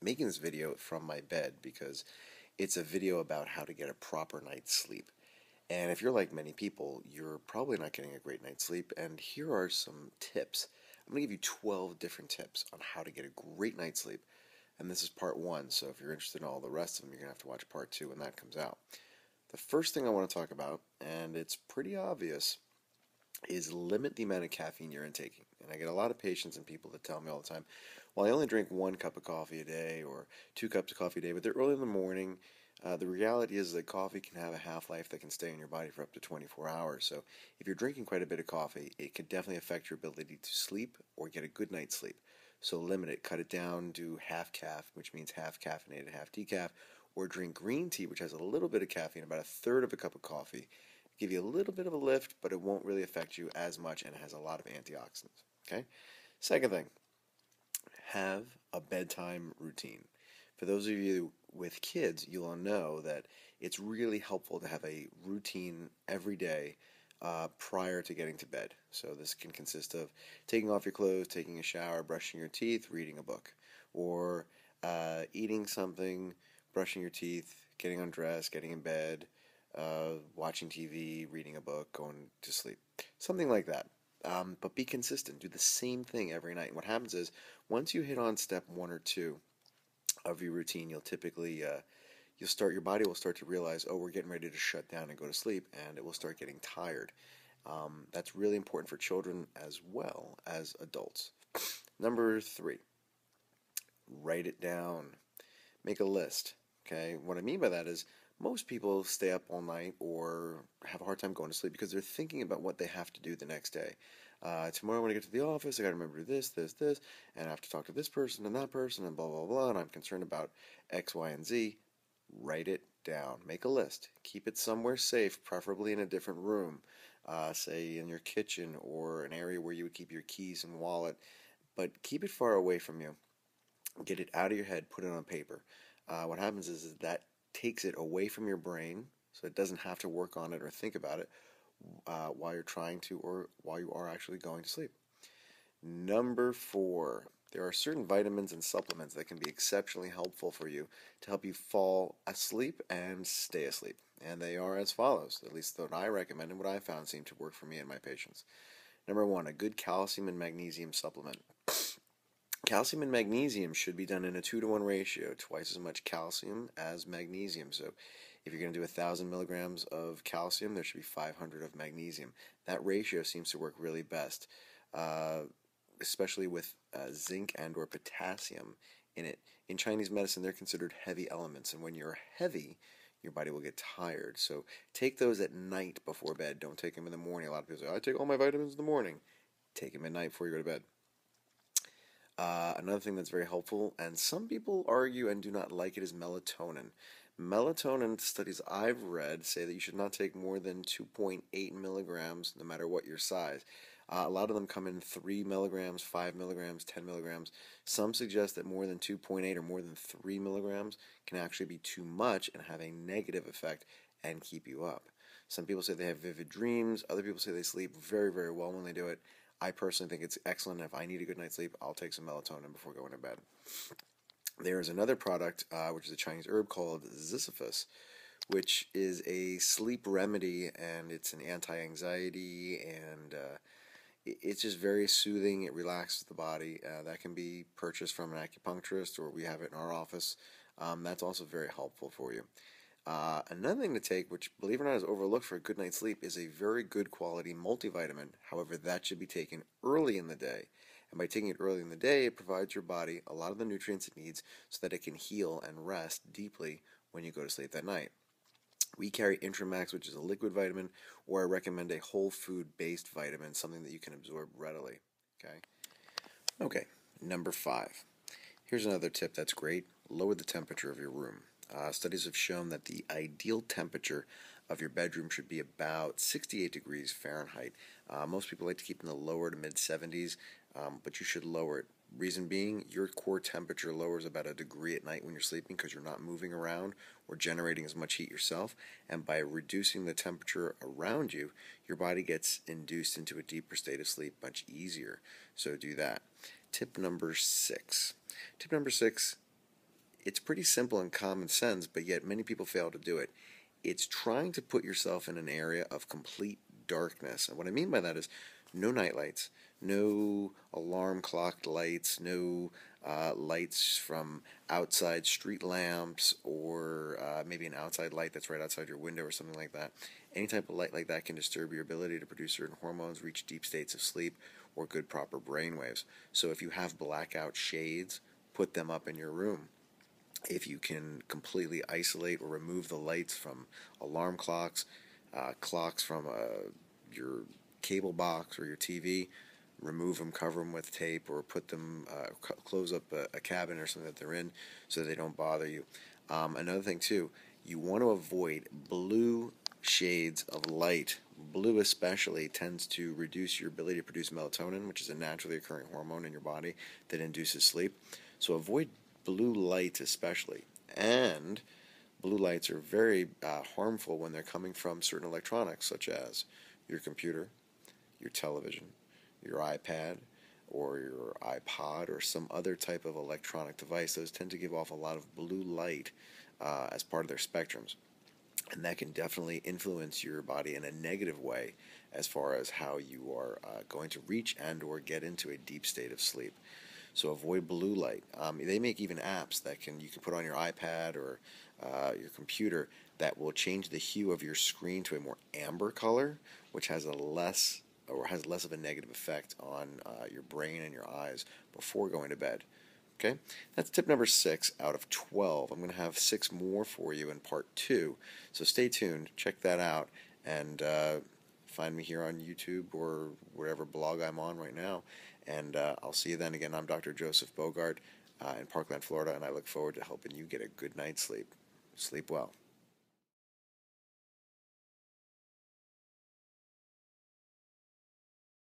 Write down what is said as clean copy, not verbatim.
making this video from my bed because it's a video about how to get a proper night's sleep. And if you're like many people, you're probably not getting a great night's sleep. And here are some tips. I'm going to give you 12 different tips on how to get a great night's sleep. And this is part one, so if you're interested in all the rest of them, you're going to have to watch part two when that comes out. The first thing I want to talk about, and it's pretty obvious, is limit the amount of caffeine you're intaking. And I get a lot of patients and people that tell me all the time, well, I only drink 1 cup of coffee a day or 2 cups of coffee a day, but they're early in the morning. The reality is that coffee can have a half-life that can stay in your body for up to 24 hours. So if you're drinking quite a bit of coffee, it could definitely affect your ability to sleep or get a good night's sleep. So limit it, cut it down, do half calf, which means half caffeinated, half decaf, or drink green tea, which has a little bit of caffeine, about a third of a cup of coffee. Give you a little bit of a lift, but it won't really affect you as much, and it has a lot of antioxidants. Okay? Second thing, have a bedtime routine. For those of you with kids, you'll know that it's really helpful to have a routine every day prior to getting to bed. So this can consist of taking off your clothes, taking a shower, brushing your teeth, reading a book, or eating something, brushing your teeth, getting undressed, getting in bed, watching TV, reading a book, going to sleep. Something like that. But be consistent. Do the same thing every night. And what happens is, once you hit on step 1 or 2 of your routine, you'll typically your body will start to realize, oh, we're getting ready to shut down and go to sleep, and it will start getting tired. That's really important for children as well as adults. Number 3, write it down. Make a list. Okay, what I mean by that is most people stay up all night or have a hard time going to sleep because they're thinking about what they have to do the next day. Tomorrow when I get to the office, I got to remember to do this, and I have to talk to this person and that person and blah, blah, blah, and I'm concerned about X, Y, and Z. Write it down. Make a list. Keep it somewhere safe, preferably in a different room, say in your kitchen or an area where you would keep your keys and wallet, but keep it far away from you. Get it out of your head, put it on paper. What happens is that takes it away from your brain, so it doesn't have to work on it or think about it while you're trying to or while you are actually going to sleep. Number 4, there are certain vitamins and supplements that can be exceptionally helpful for you to help you fall asleep and stay asleep. And they are as follows, at least what I recommend and what I found seemed to work for me and my patients. Number 1, a good calcium and magnesium supplement. Calcium and magnesium should be done in a 2-to-1 ratio, twice as much calcium as magnesium. So if you're going to do 1,000 milligrams of calcium, there should be 500 of magnesium. That ratio seems to work really best, especially with zinc and or potassium in it. In Chinese medicine, they're considered heavy elements, and when you're heavy, your body will get tired. So take those at night before bed. Don't take them in the morning. A lot of people say, I take all my vitamins in the morning. Take them at night before you go to bed. Another thing that's very helpful, and some people argue and do not like it, is melatonin. Melatonin, studies I've read say that you should not take more than 2.8 milligrams no matter what your size. A lot of them come in 3 milligrams, 5 milligrams, 10 milligrams. Some suggest that more than 2.8 or more than 3 milligrams can actually be too much and have a negative effect and keep you up. Some people say they have vivid dreams. Other people say they sleep very, very well when they do it. I personally think it's excellent. If I need a good night's sleep, I'll take some melatonin before going to bed. There's another product, which is a Chinese herb called Sisyphus, which is a sleep remedy, and it's an anti-anxiety, and it's just very soothing. It relaxes the body. That can be purchased from an acupuncturist, or we have it in our office. That's also very helpful for you. Another thing to take, which believe it or not is overlooked for a good night's sleep, is a very good quality multivitamin. However, that should be taken early in the day. And by taking it early in the day, it provides your body a lot of the nutrients it needs so that it can heal and rest deeply when you go to sleep that night. We carry Intramax, which is a liquid vitamin, or I recommend a whole food-based vitamin, something that you can absorb readily. Okay, number 5. Here's another tip that's great. Lower the temperature of your room. Studies have shown that the ideal temperature of your bedroom should be about 68 degrees Fahrenheit. Most people like to keep in the lower to mid-70s, but you should lower it. Reason being, your core temperature lowers about a degree at night when you're sleeping because you're not moving around or generating as much heat yourself. And by reducing the temperature around you, your body gets induced into a deeper state of sleep much easier. So do that. Tip number 6. Tip number 6, it's pretty simple and common sense, but yet many people fail to do it. It's trying to put yourself in an area of complete darkness. And what I mean by that is no night lights, no alarm clock lights, no lights from outside street lamps, or maybe an outside light that's right outside your window or something like that. Any type of light like that can disturb your ability to produce certain hormones, reach deep states of sleep, or good proper brain waves. So if you have blackout shades, put them up in your room. If you can completely isolate or remove the lights from alarm clocks, clocks from your cable box or your TV, remove them, cover them with tape, or put them, close up a cabin or something that they're in so that they don't bother you. Another thing too, you want to avoid blue shades of light. Blue especially tends to reduce your ability to produce melatonin, which is a naturally occurring hormone in your body that induces sleep. So avoid blue lights especially. And blue lights are very harmful when they're coming from certain electronics, such as your computer, your television, your iPad, or your iPod, or some other type of electronic device. Those tend to give off a lot of blue light as part of their spectrums. And that can definitely influence your body in a negative way as far as how you are going to reach and or get into a deep state of sleep. So avoid blue light. They make even apps that you can put on your iPad or your computer that will change the hue of your screen to a more amber color, which has less of a negative effect on your brain and your eyes before going to bed. Okay, that's tip number 6 out of 12. I'm going to have 6 more for you in part 2, so stay tuned, check that out, and find me here on YouTube or whatever blog I'm on right now, and I'll see you then. Again, I'm Dr. Joseph Bogart in Parkland, Florida, and I look forward to helping you get a good night's sleep. Sleep well.